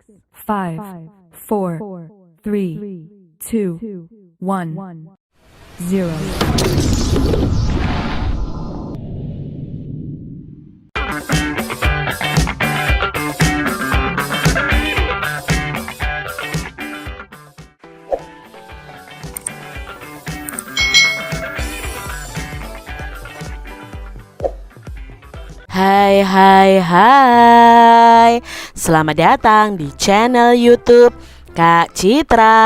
5, 4, 3, 2, 1, 0. Hai, selamat datang di channel YouTube Kak Citra.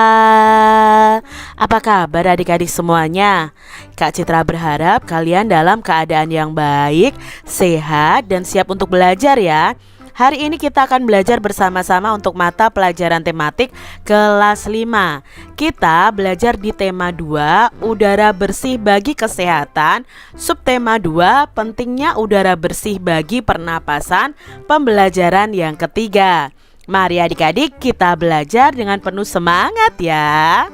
Apa kabar adik-adik semuanya? Kak Citra berharap kalian dalam keadaan yang baik, sehat, dan siap untuk belajar ya. Hari ini kita akan belajar bersama-sama untuk mata pelajaran tematik kelas 5. Kita belajar di tema 2, udara bersih bagi kesehatan. Subtema 2, pentingnya udara bersih bagi pernapasan. Pembelajaran yang ketiga. Mari adik-adik kita belajar dengan penuh semangat ya.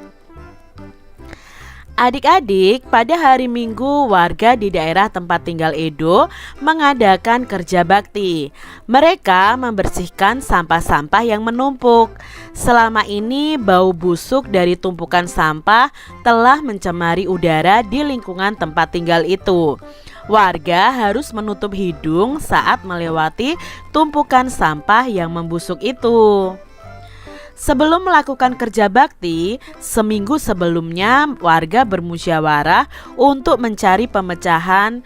Adik-adik, pada hari Minggu warga di daerah tempat tinggal Edo mengadakan kerja bakti. Mereka membersihkan sampah-sampah yang menumpuk. Selama ini bau busuk dari tumpukan sampah telah mencemari udara di lingkungan tempat tinggal itu. Warga harus menutup hidung saat melewati tumpukan sampah yang membusuk itu. Sebelum melakukan kerja bakti, seminggu sebelumnya warga bermusyawarah untuk mencari pemecahan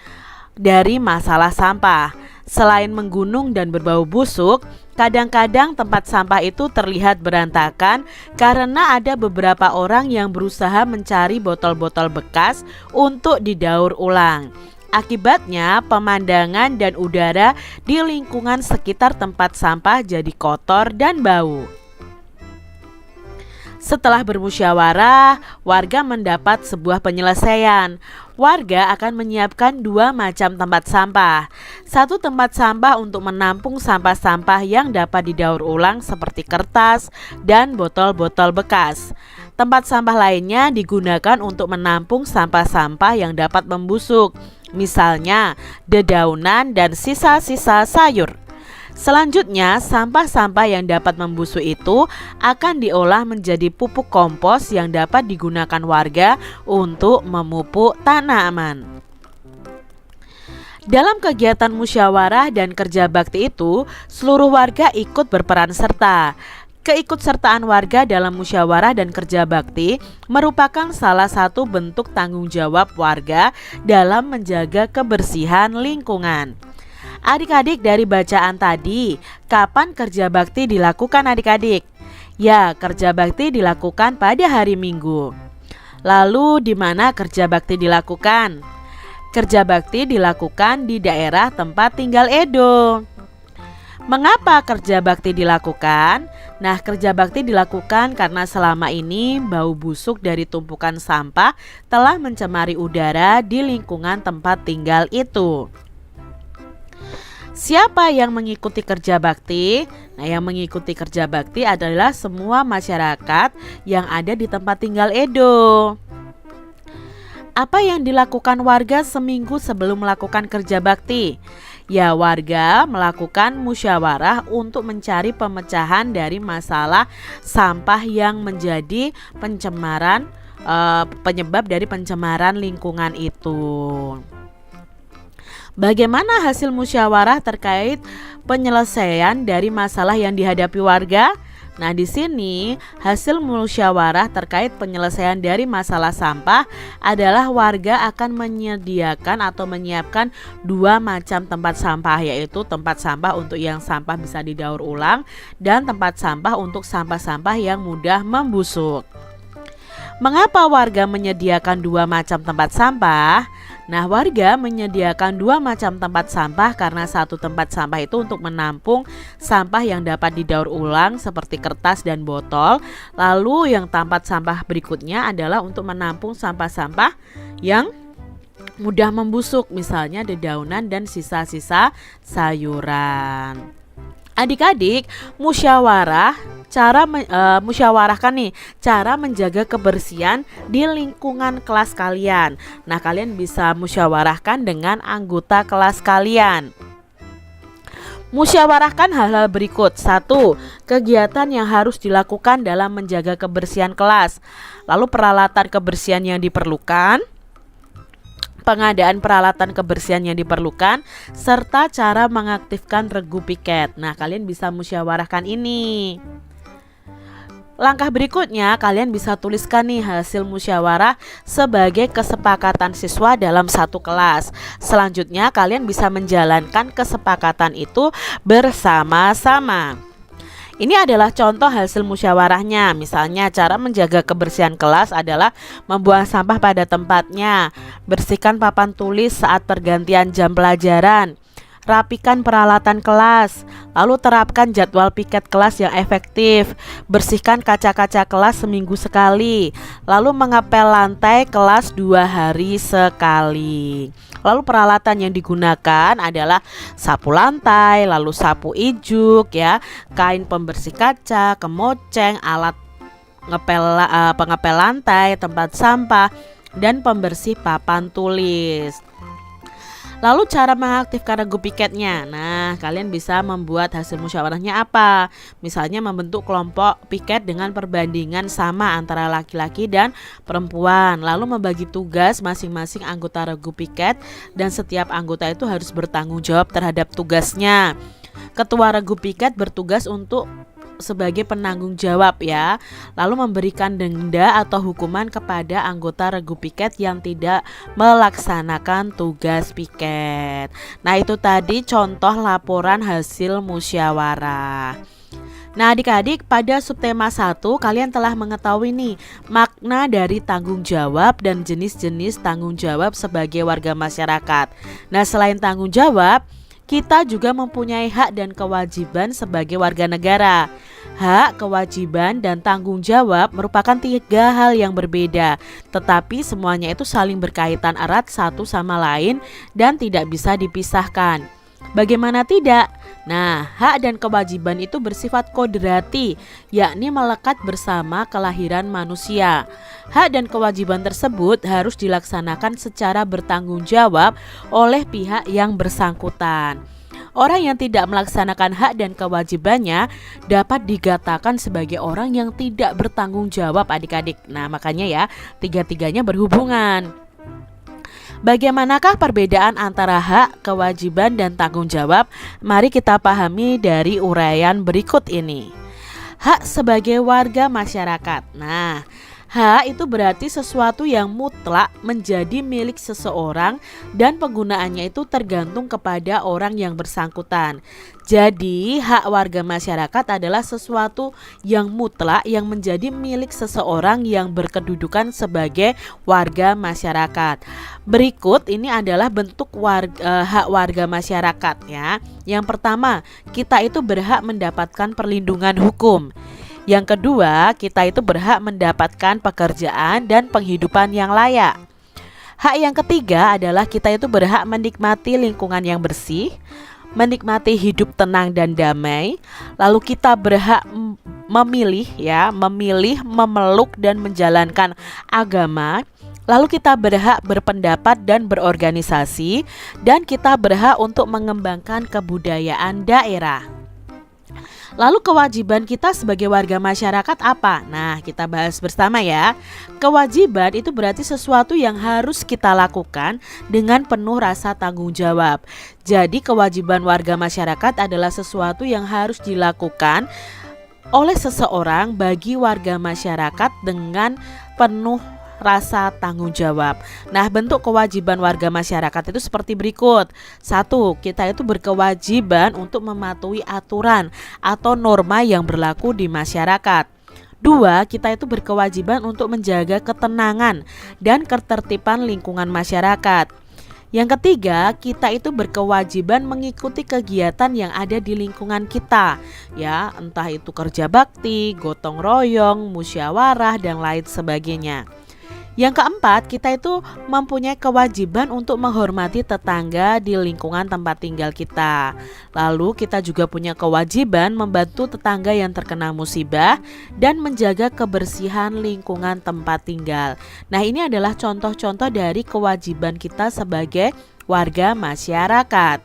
dari masalah sampah. Selain menggunung dan berbau busuk, kadang-kadang tempat sampah itu terlihat berantakan karena ada beberapa orang yang berusaha mencari botol-botol bekas untuk didaur ulang. Akibatnya, pemandangan dan udara di lingkungan sekitar tempat sampah jadi kotor dan bau. Setelah bermusyawarah, warga mendapat sebuah penyelesaian. Warga akan menyiapkan 2 macam tempat sampah. Satu tempat sampah untuk menampung sampah-sampah yang dapat didaur ulang seperti kertas dan botol-botol bekas. Tempat sampah lainnya digunakan untuk menampung sampah-sampah yang dapat membusuk, misalnya dedaunan dan sisa-sisa sayur. Selanjutnya, sampah-sampah yang dapat membusuk itu akan diolah menjadi pupuk kompos yang dapat digunakan warga untuk memupuk tanaman. Dalam kegiatan musyawarah dan kerja bakti itu, seluruh warga ikut berperan serta. Keikutsertaan warga dalam musyawarah dan kerja bakti merupakan salah satu bentuk tanggung jawab warga dalam menjaga kebersihan lingkungan. Adik-adik, dari bacaan tadi, kapan kerja bakti dilakukan adik-adik? Ya, kerja bakti dilakukan pada hari Minggu. Lalu di mana kerja bakti dilakukan? Kerja bakti dilakukan di daerah tempat tinggal Edo. Mengapa kerja bakti dilakukan? Nah, kerja bakti dilakukan karena selama ini bau busuk dari tumpukan sampah telah mencemari udara di lingkungan tempat tinggal itu. Siapa yang mengikuti kerja bakti? Nah, yang mengikuti kerja bakti adalah semua masyarakat yang ada di tempat tinggal Edo. Apa yang dilakukan warga seminggu sebelum melakukan kerja bakti? Ya, warga melakukan musyawarah untuk mencari pemecahan dari masalah sampah yang menjadi penyebab dari pencemaran lingkungan itu. Bagaimana hasil musyawarah terkait penyelesaian dari masalah yang dihadapi warga? Nah, di sini hasil musyawarah terkait penyelesaian dari masalah sampah adalah warga akan menyediakan atau menyiapkan 2 macam tempat sampah, yaitu tempat sampah untuk yang sampah bisa didaur ulang dan tempat sampah untuk sampah-sampah yang mudah membusuk. Mengapa warga menyediakan 2 macam tempat sampah? Nah, warga menyediakan 2 macam tempat sampah karena satu tempat sampah itu untuk menampung sampah yang dapat didaur ulang seperti kertas dan botol. Lalu yang tempat sampah berikutnya adalah untuk menampung sampah-sampah yang mudah membusuk, misalnya dedaunan dan sisa-sisa sayuran. Adik-adik, musyawarahkan nih cara menjaga kebersihan di lingkungan kelas kalian. Nah, kalian bisa musyawarahkan dengan anggota kelas kalian. Musyawarahkan hal-hal berikut. 1. Kegiatan yang harus dilakukan dalam menjaga kebersihan kelas. Lalu peralatan kebersihan yang diperlukan, pengadaan peralatan kebersihan yang diperlukan, serta cara mengaktifkan regu piket. Nah, kalian bisa musyawarahkan ini. Langkah berikutnya, kalian bisa tuliskan nih hasil musyawarah sebagai kesepakatan siswa dalam satu kelas. Selanjutnya, kalian bisa menjalankan kesepakatan itu bersama-sama. Ini adalah contoh hasil musyawarahnya. Misalnya, cara menjaga kebersihan kelas adalah membuang sampah pada tempatnya, bersihkan papan tulis saat pergantian jam pelajaran, rapikan peralatan kelas, lalu terapkan jadwal piket kelas yang efektif, bersihkan kaca-kaca kelas seminggu sekali, lalu mengepel lantai kelas 2 hari sekali. Lalu peralatan yang digunakan adalah sapu lantai, lalu sapu ijuk ya, kain pembersih kaca, kemoceng, alat pengepel lantai, tempat sampah, dan pembersih papan tulis. Lalu cara mengaktifkan regu piketnya. Nah, kalian bisa membuat hasil musyawarahnya apa? Misalnya membentuk kelompok piket dengan perbandingan sama antara laki-laki dan perempuan. Lalu membagi tugas masing-masing anggota regu piket, dan setiap anggota itu harus bertanggung jawab terhadap tugasnya. Ketua regu piket bertugas untuk sebagai penanggung jawab ya, lalu memberikan denda atau hukuman kepada anggota regu piket yang tidak melaksanakan tugas piket. Nah, itu tadi contoh laporan hasil musyawarah. Nah, adik-adik, pada subtema 1 kalian telah mengetahui nih makna dari tanggung jawab dan jenis-jenis tanggung jawab sebagai warga masyarakat. Nah, selain tanggung jawab, kita juga mempunyai hak dan kewajiban sebagai warga negara. Hak, kewajiban, dan tanggung jawab merupakan 3 hal yang berbeda, tetapi semuanya itu saling berkaitan erat satu sama lain dan tidak bisa dipisahkan. Bagaimana tidak? Nah, hak dan kewajiban itu bersifat kodrati, yakni melekat bersama kelahiran manusia. Hak dan kewajiban tersebut harus dilaksanakan secara bertanggung jawab oleh pihak yang bersangkutan. Orang yang tidak melaksanakan hak dan kewajibannya dapat dikatakan sebagai orang yang tidak bertanggung jawab, adik-adik. Nah, makanya ya, 3-tiganya berhubungan. Bagaimanakah perbedaan antara hak, kewajiban, dan tanggung jawab? Mari kita pahami dari uraian berikut ini. Hak sebagai warga masyarakat. Nah, hak itu berarti sesuatu yang mutlak menjadi milik seseorang dan penggunaannya itu tergantung kepada orang yang bersangkutan. Jadi, hak warga masyarakat adalah sesuatu yang mutlak yang menjadi milik seseorang yang berkedudukan sebagai warga masyarakat. Berikut ini adalah bentuk hak warga masyarakat ya. Yang pertama, kita itu berhak mendapatkan perlindungan hukum. Yang kedua, kita itu berhak mendapatkan pekerjaan dan penghidupan yang layak. Hak yang ketiga adalah kita itu berhak menikmati lingkungan yang bersih, menikmati hidup tenang dan damai. Lalu kita berhak memilih, memeluk dan menjalankan agama. Lalu kita berhak berpendapat dan berorganisasi, dan kita berhak untuk mengembangkan kebudayaan daerah. Lalu kewajiban kita sebagai warga masyarakat apa? Nah, kita bahas bersama ya. Kewajiban itu berarti sesuatu yang harus kita lakukan dengan penuh rasa tanggung jawab. Jadi kewajiban warga masyarakat adalah sesuatu yang harus dilakukan oleh seseorang bagi warga masyarakat dengan penuh rasa tanggung jawab. Nah, bentuk kewajiban warga masyarakat itu seperti berikut. 1. Kita itu berkewajiban untuk mematuhi aturan atau norma yang berlaku di masyarakat. 2. Kita itu berkewajiban untuk menjaga ketenangan dan ketertiban lingkungan masyarakat. Yang ketiga, kita itu berkewajiban mengikuti kegiatan yang ada di lingkungan kita, ya, entah itu kerja bakti, gotong royong, musyawarah, dan lain sebagainya. Yang keempat, kita itu mempunyai kewajiban untuk menghormati tetangga di lingkungan tempat tinggal kita. Lalu kita juga punya kewajiban membantu tetangga yang terkena musibah dan menjaga kebersihan lingkungan tempat tinggal. Nah, ini adalah contoh-contoh dari kewajiban kita sebagai warga masyarakat.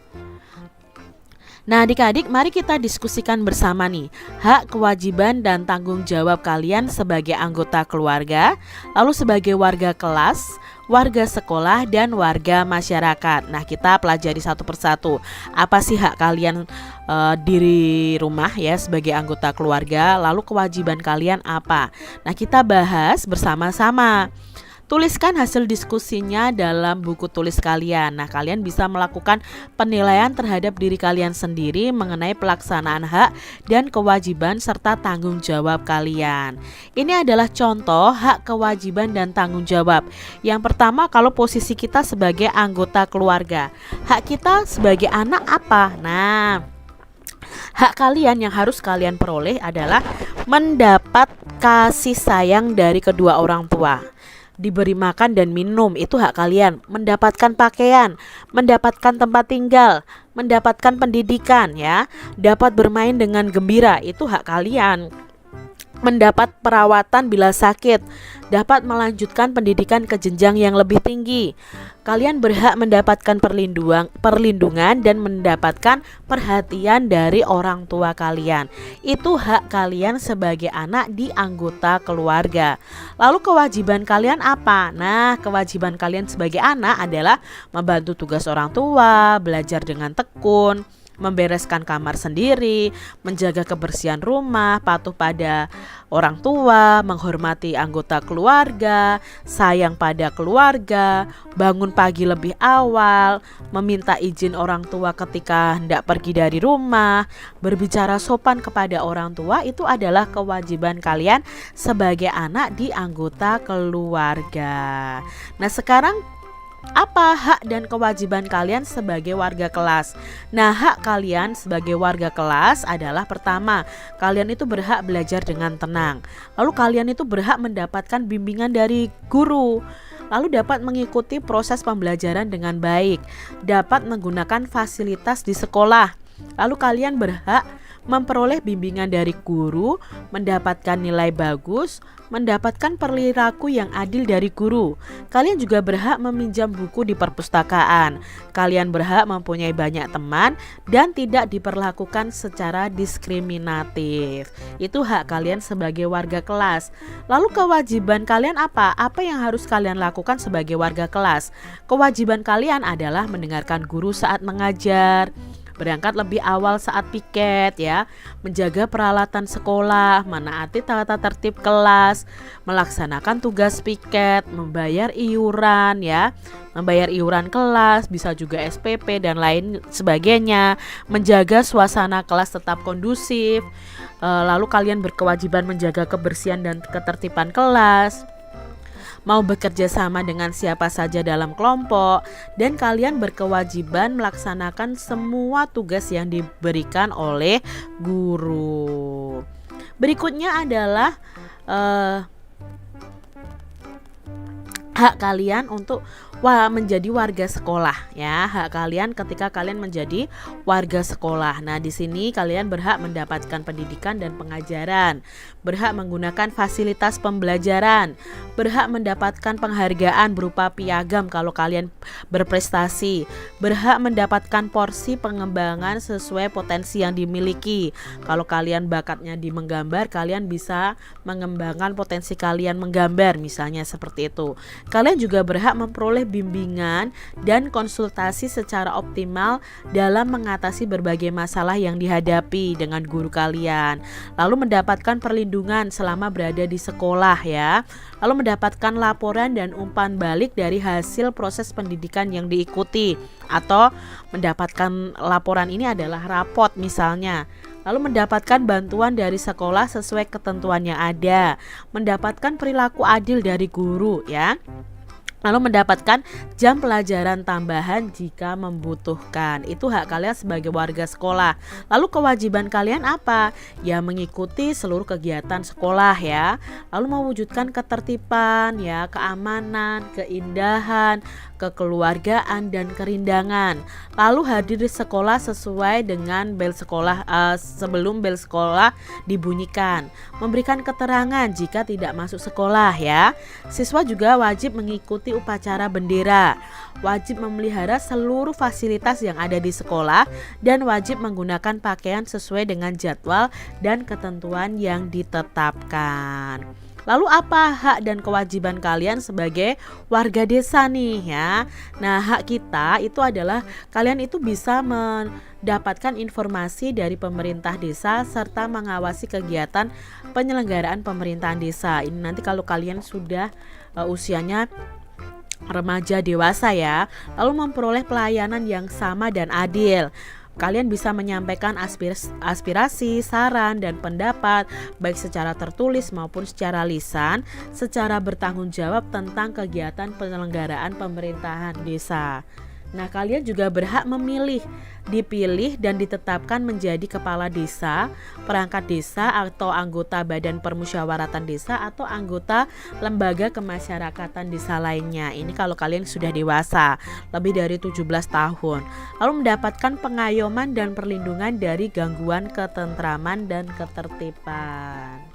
Nah, adik-adik, mari kita diskusikan bersama nih hak, kewajiban, dan tanggung jawab kalian sebagai anggota keluarga, lalu sebagai warga kelas, warga sekolah, dan warga masyarakat. Nah, kita pelajari satu persatu. Apa sih hak kalian di rumah ya sebagai anggota keluarga, lalu kewajiban kalian apa? Nah, kita bahas bersama-sama. Tuliskan hasil diskusinya dalam buku tulis kalian. Nah, kalian bisa melakukan penilaian terhadap diri kalian sendiri mengenai pelaksanaan hak dan kewajiban serta tanggung jawab kalian. Ini adalah contoh hak, kewajiban, dan tanggung jawab. Yang pertama, kalau posisi kita sebagai anggota keluarga, hak kita sebagai anak apa? Nah, hak kalian yang harus kalian peroleh adalah mendapat kasih sayang dari kedua orang tua, diberi makan dan minum, itu hak kalian. Mendapatkan pakaian, mendapatkan tempat tinggal, mendapatkan pendidikan ya, dapat bermain dengan gembira, itu hak kalian. Mendapat perawatan bila sakit, dapat melanjutkan pendidikan ke jenjang yang lebih tinggi. Kalian berhak mendapatkan perlindungan dan mendapatkan perhatian dari orang tua kalian. Itu hak kalian sebagai anak di anggota keluarga. Lalu kewajiban kalian apa? Nah, kewajiban kalian sebagai anak adalah membantu tugas orang tua, belajar dengan tekun, membereskan kamar sendiri, menjaga kebersihan rumah, patuh pada orang tua, menghormati anggota keluarga, sayang pada keluarga, bangun pagi lebih awal, meminta izin orang tua ketika hendak pergi dari rumah, berbicara sopan kepada orang tua. Itu adalah kewajiban kalian sebagai anak di anggota keluarga. Nah, sekarang apa hak dan kewajiban kalian sebagai warga kelas? Nah, hak kalian sebagai warga kelas adalah pertama, kalian itu berhak belajar dengan tenang. Lalu kalian itu berhak mendapatkan bimbingan dari guru. Lalu dapat mengikuti proses pembelajaran dengan baik, dapat menggunakan fasilitas di sekolah. Lalu kalian berhak memperoleh bimbingan dari guru, mendapatkan nilai bagus, mendapatkan perilaku yang adil dari guru. Kalian juga berhak meminjam buku di perpustakaan. Kalian berhak mempunyai banyak teman dan tidak diperlakukan secara diskriminatif. Itu hak kalian sebagai warga kelas. Lalu kewajiban kalian apa? Apa yang harus kalian lakukan sebagai warga kelas? Kewajiban kalian adalah mendengarkan guru saat mengajar, berangkat lebih awal saat piket ya, menjaga peralatan sekolah, menaati tata tertib kelas, melaksanakan tugas piket, membayar iuran ya, membayar iuran kelas, bisa juga SPP dan lain sebagainya, menjaga suasana kelas tetap kondusif. Lalu kalian berkewajiban menjaga kebersihan dan ketertiban kelas, mau bekerja sama dengan siapa saja dalam kelompok, dan kalian berkewajiban melaksanakan semua tugas yang diberikan oleh guru. Berikutnya adalah hak kalian untuk menjadi warga sekolah ya. Hak kalian ketika kalian menjadi warga sekolah. Nah, di sini kalian berhak mendapatkan pendidikan dan pengajaran, berhak menggunakan fasilitas pembelajaran, berhak mendapatkan penghargaan berupa piagam kalau kalian berprestasi, berhak mendapatkan porsi pengembangan sesuai potensi yang dimiliki. Kalau kalian bakatnya di menggambar, kalian bisa mengembangkan potensi kalian menggambar, misalnya seperti itu. Kalian juga berhak memperoleh bimbingan dan konsultasi secara optimal dalam mengatasi berbagai masalah yang dihadapi dengan guru kalian. Lalu mendapatkan perlindungan selama berada di sekolah ya. Lalu mendapatkan laporan dan umpan balik dari hasil proses pendidikan yang diikuti, atau mendapatkan laporan ini adalah rapot misalnya. Lalu mendapatkan bantuan dari sekolah sesuai ketentuan yang ada, mendapatkan perilaku adil dari guru ya. Lalu mendapatkan jam pelajaran tambahan jika membutuhkan. Itu hak kalian sebagai warga sekolah. Lalu kewajiban kalian apa? Ya, mengikuti seluruh kegiatan sekolah ya. Lalu mewujudkan ketertiban ya, keamanan, keindahan, kekeluargaan, dan kerindangan. Lalu hadir di sekolah sesuai dengan bel sekolah sebelum bel sekolah dibunyikan. Memberikan keterangan jika tidak masuk sekolah ya. Siswa juga wajib mengikuti upacara bendera, wajib memelihara seluruh fasilitas yang ada di sekolah, dan wajib menggunakan pakaian sesuai dengan jadwal dan ketentuan yang ditetapkan. Lalu apa hak dan kewajiban kalian sebagai warga desa nih ya? Nah, hak kita itu adalah kalian itu bisa mendapatkan informasi dari pemerintah desa serta mengawasi kegiatan penyelenggaraan pemerintahan desa. Ini nanti kalau kalian sudah usianya remaja dewasa ya, lalu memperoleh pelayanan yang sama dan adil. Kalian bisa menyampaikan aspirasi, saran, dan pendapat baik secara tertulis maupun secara lisan, secara bertanggung jawab tentang kegiatan penyelenggaraan pemerintahan desa. Nah, kalian juga berhak memilih, dipilih, dan ditetapkan menjadi kepala desa, perangkat desa, atau anggota badan permusyawaratan desa, atau anggota lembaga kemasyarakatan desa lainnya. Ini kalau kalian sudah dewasa, lebih dari 17 tahun. Lalu mendapatkan pengayoman dan perlindungan dari gangguan ketentraman dan ketertiban.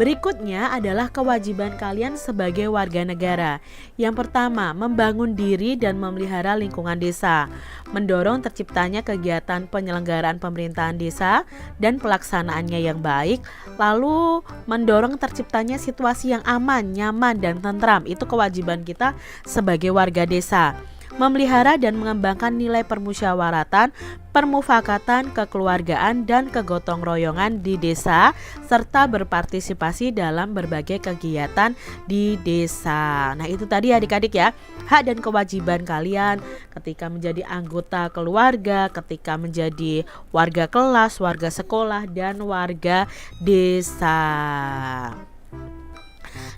Berikutnya adalah kewajiban kalian sebagai warga negara. Yang pertama, membangun diri dan memelihara lingkungan desa, mendorong terciptanya kegiatan penyelenggaraan pemerintahan desa dan pelaksanaannya yang baik, lalu mendorong terciptanya situasi yang aman, nyaman, dan tentram. Itu kewajiban kita sebagai warga desa. Memelihara dan mengembangkan nilai permusyawaratan, permufakatan, kekeluargaan, dan kegotong royongan di desa, serta berpartisipasi dalam berbagai kegiatan di desa. Nah, itu tadi adik-adik ya, hak dan kewajiban kalian ketika menjadi anggota keluarga, ketika menjadi warga kelas, warga sekolah, dan warga desa.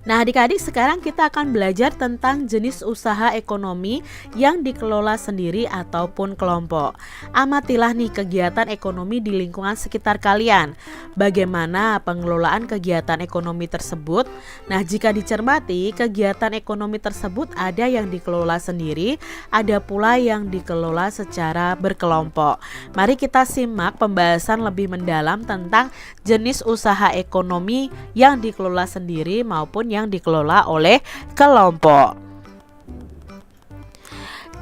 Nah, adik-adik, sekarang kita akan belajar tentang jenis usaha ekonomi yang dikelola sendiri ataupun kelompok. Amatilah nih kegiatan ekonomi di lingkungan sekitar kalian. Bagaimana pengelolaan kegiatan ekonomi tersebut? Nah, jika dicermati, kegiatan ekonomi tersebut ada yang dikelola sendiri, ada pula yang dikelola secara berkelompok. Mari kita simak pembahasan lebih mendalam tentang jenis usaha ekonomi yang dikelola sendiri maupun yang dikelola oleh kelompok.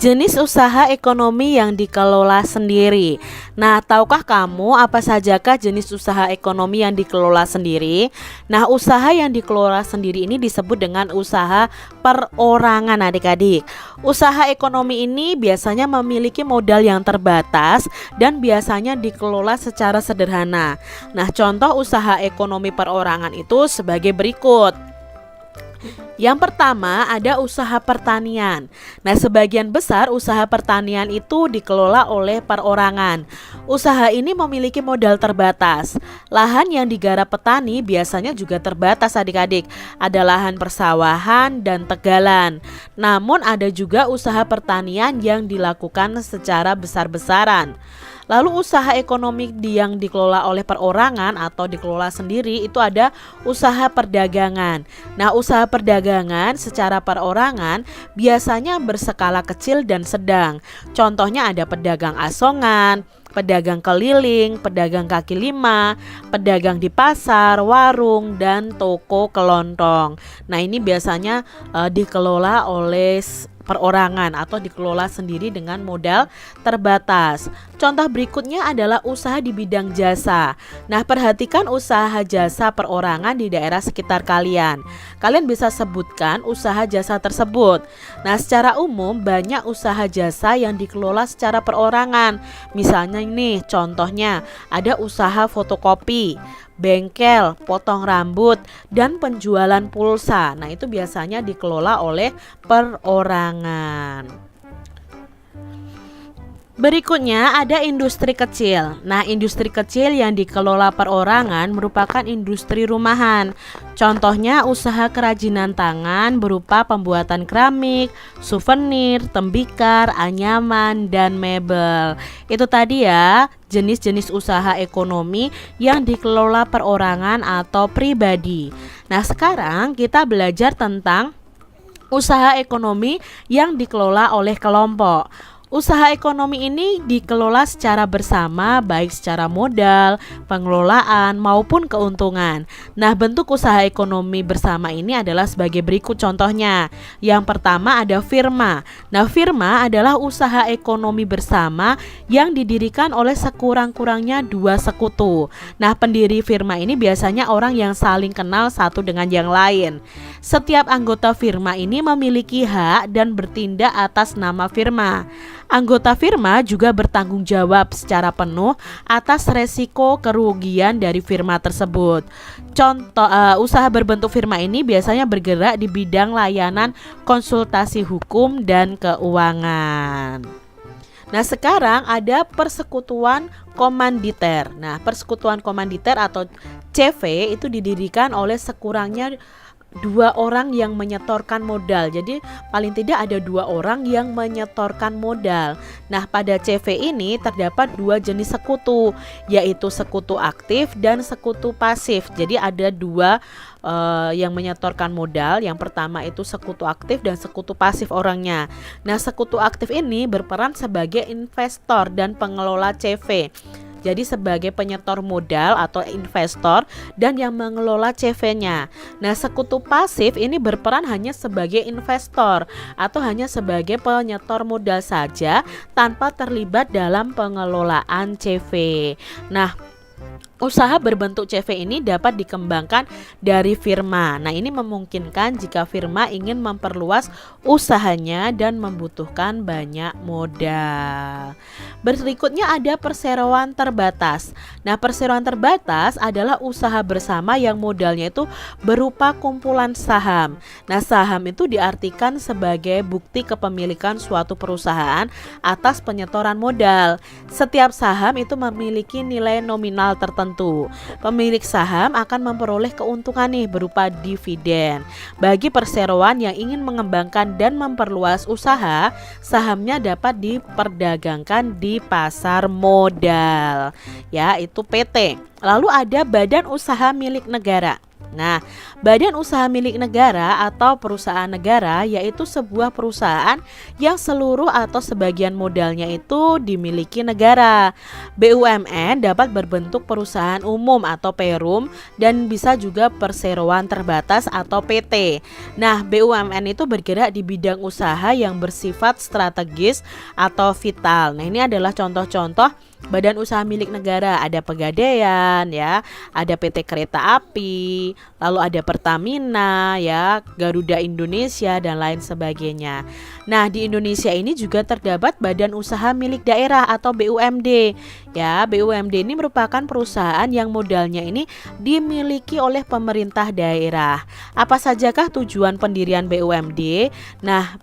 Jenis usaha ekonomi yang dikelola sendiri. Nah, tahukah kamu apa sajakah jenis usaha ekonomi yang dikelola sendiri? Nah, usaha yang dikelola sendiri ini disebut dengan usaha perorangan adik-adik. Usaha ekonomi ini biasanya memiliki modal yang terbatas dan biasanya dikelola secara sederhana. Nah, contoh usaha ekonomi perorangan itu sebagai berikut. Yang pertama ada usaha pertanian. Nah, sebagian besar usaha pertanian itu dikelola oleh perorangan. Usaha ini memiliki modal terbatas. Lahan yang digarap petani biasanya juga terbatas adik-adik. Ada lahan persawahan dan tegalan. Namun ada juga usaha pertanian yang dilakukan secara besar-besaran. Lalu usaha ekonomi yang dikelola oleh perorangan atau dikelola sendiri itu ada usaha perdagangan. Nah, usaha perdagangan secara perorangan biasanya berskala kecil dan sedang. Contohnya ada pedagang asongan, pedagang keliling, pedagang kaki lima, pedagang di pasar, warung, dan toko kelontong. Nah, ini biasanya dikelola oleh perorangan atau dikelola sendiri dengan modal terbatas. Contoh berikutnya adalah usaha di bidang jasa. Nah, perhatikan usaha jasa perorangan di daerah sekitar kalian. Kalian bisa sebutkan usaha jasa tersebut. Nah, secara umum banyak usaha jasa yang dikelola secara perorangan. Misalnya ini contohnya ada usaha fotokopi, bengkel, potong rambut, dan penjualan pulsa. Nah, itu biasanya dikelola oleh perorangan. Berikutnya ada industri kecil. Nah, industri kecil yang dikelola perorangan merupakan industri rumahan. Contohnya usaha kerajinan tangan berupa pembuatan keramik, souvenir, tembikar, anyaman, dan mebel. Itu tadi ya jenis-jenis usaha ekonomi yang dikelola perorangan atau pribadi. Nah, sekarang kita belajar tentang usaha ekonomi yang dikelola oleh kelompok. Usaha ekonomi ini dikelola secara bersama, baik secara modal, pengelolaan, maupun keuntungan. Nah, bentuk usaha ekonomi bersama ini adalah sebagai berikut contohnya. Yang pertama ada firma. Nah, firma adalah usaha ekonomi bersama yang didirikan oleh sekurang-kurangnya 2 sekutu. Nah, pendiri firma ini biasanya orang yang saling kenal satu dengan yang lain. Setiap anggota firma ini memiliki hak dan bertindak atas nama firma. Anggota firma juga bertanggung jawab secara penuh atas resiko kerugian dari firma tersebut. Contoh usaha berbentuk firma ini biasanya bergerak di bidang layanan konsultasi hukum dan keuangan. Nah, sekarang ada persekutuan komanditer. Nah, persekutuan komanditer atau CV itu didirikan oleh sekurangnya 2 orang yang menyetorkan modal. Jadi paling tidak ada 2 orang yang menyetorkan modal. Nah, pada CV ini terdapat 2 jenis sekutu, yaitu sekutu aktif dan sekutu pasif. Jadi ada 2 yang menyetorkan modal. Yang pertama itu sekutu aktif dan sekutu pasif orangnya. Nah, sekutu aktif ini berperan sebagai investor dan pengelola CV. Jadi sebagai penyetor modal atau investor dan yang mengelola CV-nya. Nah, sekutu pasif ini berperan hanya sebagai investor atau hanya sebagai penyetor modal saja tanpa terlibat dalam pengelolaan CV. Nah, usaha berbentuk CV ini dapat dikembangkan dari firma. Nah, ini memungkinkan jika firma ingin memperluas usahanya dan membutuhkan banyak modal. Berikutnya ada perseroan terbatas. Nah, perseroan terbatas adalah usaha bersama yang modalnya itu berupa kumpulan saham. Nah, saham itu diartikan sebagai bukti kepemilikan suatu perusahaan atas penyetoran modal. Setiap saham itu memiliki nilai nominal tertentu. Pemilik saham akan memperoleh keuntungan nih berupa dividen. Bagi perseroan yang ingin mengembangkan dan memperluas usaha, sahamnya dapat diperdagangkan di pasar modal, yaitu PT. Lalu ada badan usaha milik negara. Nah, badan usaha milik negara atau perusahaan negara yaitu sebuah perusahaan yang seluruh atau sebagian modalnya itu dimiliki negara. BUMN dapat berbentuk perusahaan umum atau perum dan bisa juga perseroan terbatas atau PT. Nah, BUMN itu bergerak di bidang usaha yang bersifat strategis atau vital. Nah, ini adalah contoh-contoh badan usaha milik negara. Ada Pegadaian ya, ada PT Kereta Api, lalu ada Pertamina ya, Garuda Indonesia dan lain sebagainya. Nah, di Indonesia ini juga terdapat badan usaha milik daerah atau BUMD. Ya, BUMD ini merupakan perusahaan yang modalnya ini dimiliki oleh pemerintah daerah. Apa sajakah tujuan pendirian BUMD? Nah,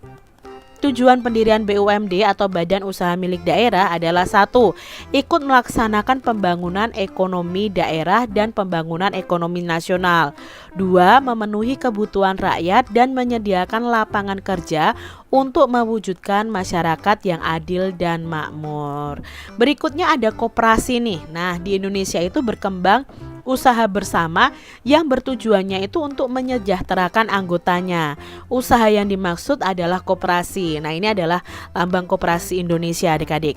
tujuan pendirian BUMD atau Badan Usaha Milik Daerah adalah 1. Ikut melaksanakan pembangunan ekonomi daerah dan pembangunan ekonomi nasional. 2. Memenuhi kebutuhan rakyat dan menyediakan lapangan kerja untuk mewujudkan masyarakat yang adil dan makmur. Berikutnya ada koperasi nih. Nah, di Indonesia itu berkembang usaha bersama yang bertujuannya itu untuk menyejahterakan anggotanya. Usaha yang dimaksud adalah koperasi. Nah, ini adalah lambang koperasi Indonesia, adik-adik.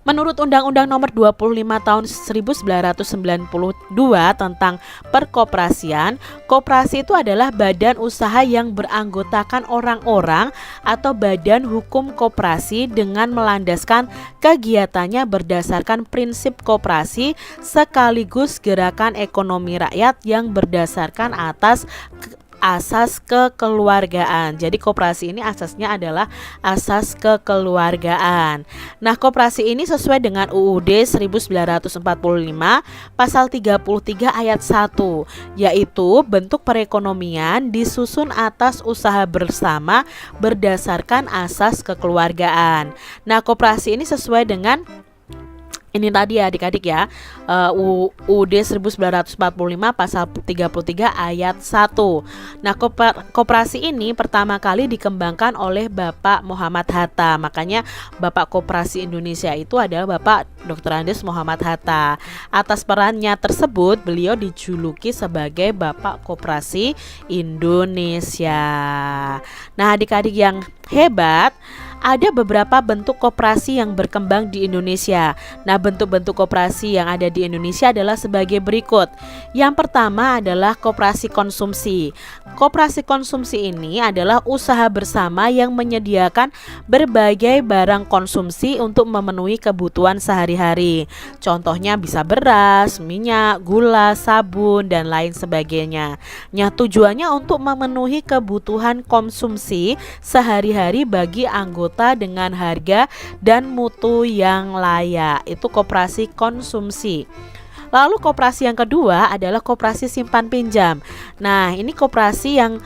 Menurut Undang-Undang Nomor 25 Tahun 1992 tentang perkoperasian, koperasi itu adalah badan usaha yang beranggotakan orang-orang atau badan hukum koperasi dengan melandaskan kegiatannya berdasarkan prinsip koperasi sekaligus gerakan ekonomi rakyat yang berdasarkan asas kekeluargaan. Jadi koperasi ini asasnya adalah asas kekeluargaan. Nah, koperasi ini sesuai dengan UUD 1945 pasal 33 ayat 1, yaitu bentuk perekonomian disusun atas usaha bersama berdasarkan asas kekeluargaan. Nah, koperasi ini sesuai dengan Ini tadi ya adik-adik ya, UUD 1945 pasal 33 ayat 1. Nah, koperasi ini pertama kali dikembangkan oleh Bapak Muhammad Hatta. Makanya Bapak Koperasi Indonesia itu adalah Bapak Dr. Andes Muhammad Hatta. Atas perannya tersebut beliau dijuluki sebagai Bapak Koperasi Indonesia. Nah, adik-adik yang hebat, ada beberapa bentuk koperasi yang berkembang di Indonesia. Nah, bentuk-bentuk koperasi yang ada di Indonesia adalah sebagai berikut. Yang pertama adalah koperasi konsumsi. Koperasi konsumsi ini adalah usaha bersama yang menyediakan berbagai barang konsumsi untuk memenuhi kebutuhan sehari-hari. Contohnya bisa beras, minyak, gula, sabun, dan lain sebagainya. Nah, tujuannya untuk memenuhi kebutuhan konsumsi sehari-hari bagi anggota dengan harga dan mutu yang layak. Itu koperasi konsumsi. Lalu koperasi yang kedua adalah koperasi simpan pinjam. Nah, ini koperasi yang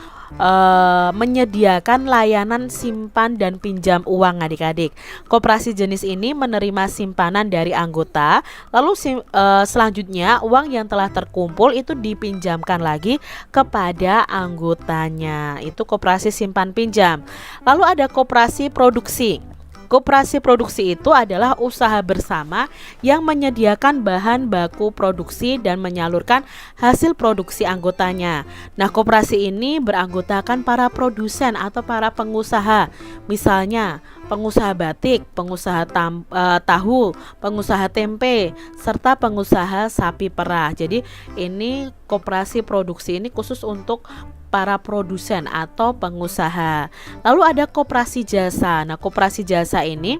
menyediakan layanan simpan dan pinjam uang adik-adik. Koperasi jenis ini menerima simpanan dari anggota, lalu selanjutnya uang yang telah terkumpul itu dipinjamkan lagi kepada anggotanya. Itu koperasi simpan pinjam. Lalu ada koperasi produksi. Koperasi produksi itu adalah usaha bersama yang menyediakan bahan baku produksi dan menyalurkan hasil produksi anggotanya. Nah, koperasi ini beranggotakan para produsen atau para pengusaha. Misalnya, pengusaha batik, pengusaha tahu, pengusaha tempe, serta pengusaha sapi perah. Jadi, ini koperasi produksi ini khusus untuk para produsen atau pengusaha. Lalu ada koperasi jasa. Nah, koperasi jasa ini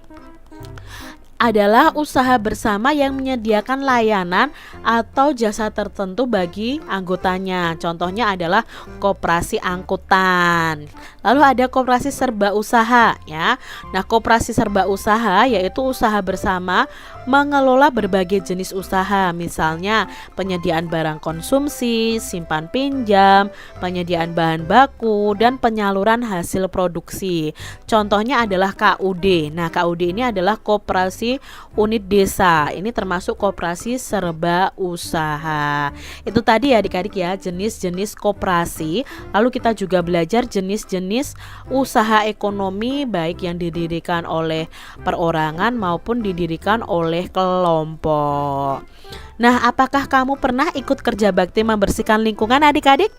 adalah usaha bersama yang menyediakan layanan atau jasa tertentu bagi anggotanya. Contohnya adalah koperasi angkutan. Lalu ada koperasi serba usaha ya. Nah, koperasi serba usaha yaitu usaha bersama mengelola berbagai jenis usaha, misalnya penyediaan barang konsumsi, simpan pinjam, penyediaan bahan baku, dan penyaluran hasil produksi. Contohnya adalah KUD. Nah, KUD ini adalah koperasi unit desa. Ini termasuk koperasi serba usaha. Itu tadi ya adik-adik ya, jenis-jenis koperasi. Lalu kita juga belajar jenis-jenis usaha ekonomi baik yang didirikan oleh perorangan maupun didirikan oleh kelompok. Nah, apakah kamu pernah ikut kerja bakti membersihkan lingkungan adik-adik?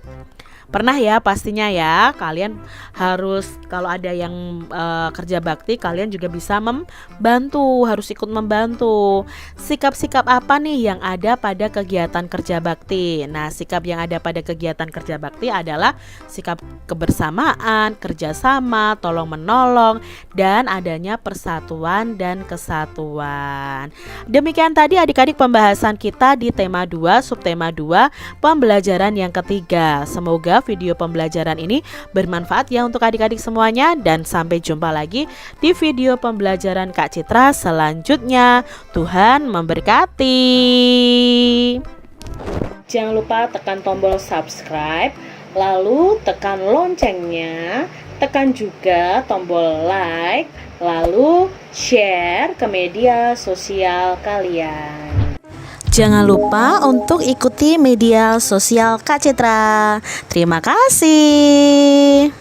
Pernah ya pastinya ya. Kalian harus kalau ada yang kerja bakti, kalian juga bisa membantu, harus ikut membantu. Sikap-sikap apa nih yang ada pada kegiatan kerja bakti? Nah, sikap yang ada pada kegiatan kerja bakti adalah sikap kebersamaan, kerjasama, tolong menolong, dan adanya persatuan dan kesatuan. Demikian tadi adik-adik pembahasan kita di tema 2, subtema 2, pembelajaran yang ketiga. Semoga video pembelajaran ini bermanfaat ya untuk adik-adik semuanya, dan sampai jumpa lagi di video pembelajaran Kak Citra selanjutnya. Tuhan memberkati. Jangan lupa tekan tombol subscribe, lalu tekan loncengnya, tekan juga tombol like, lalu share ke media sosial kalian. Jangan lupa untuk ikuti media sosial Kak Citra. Terima kasih.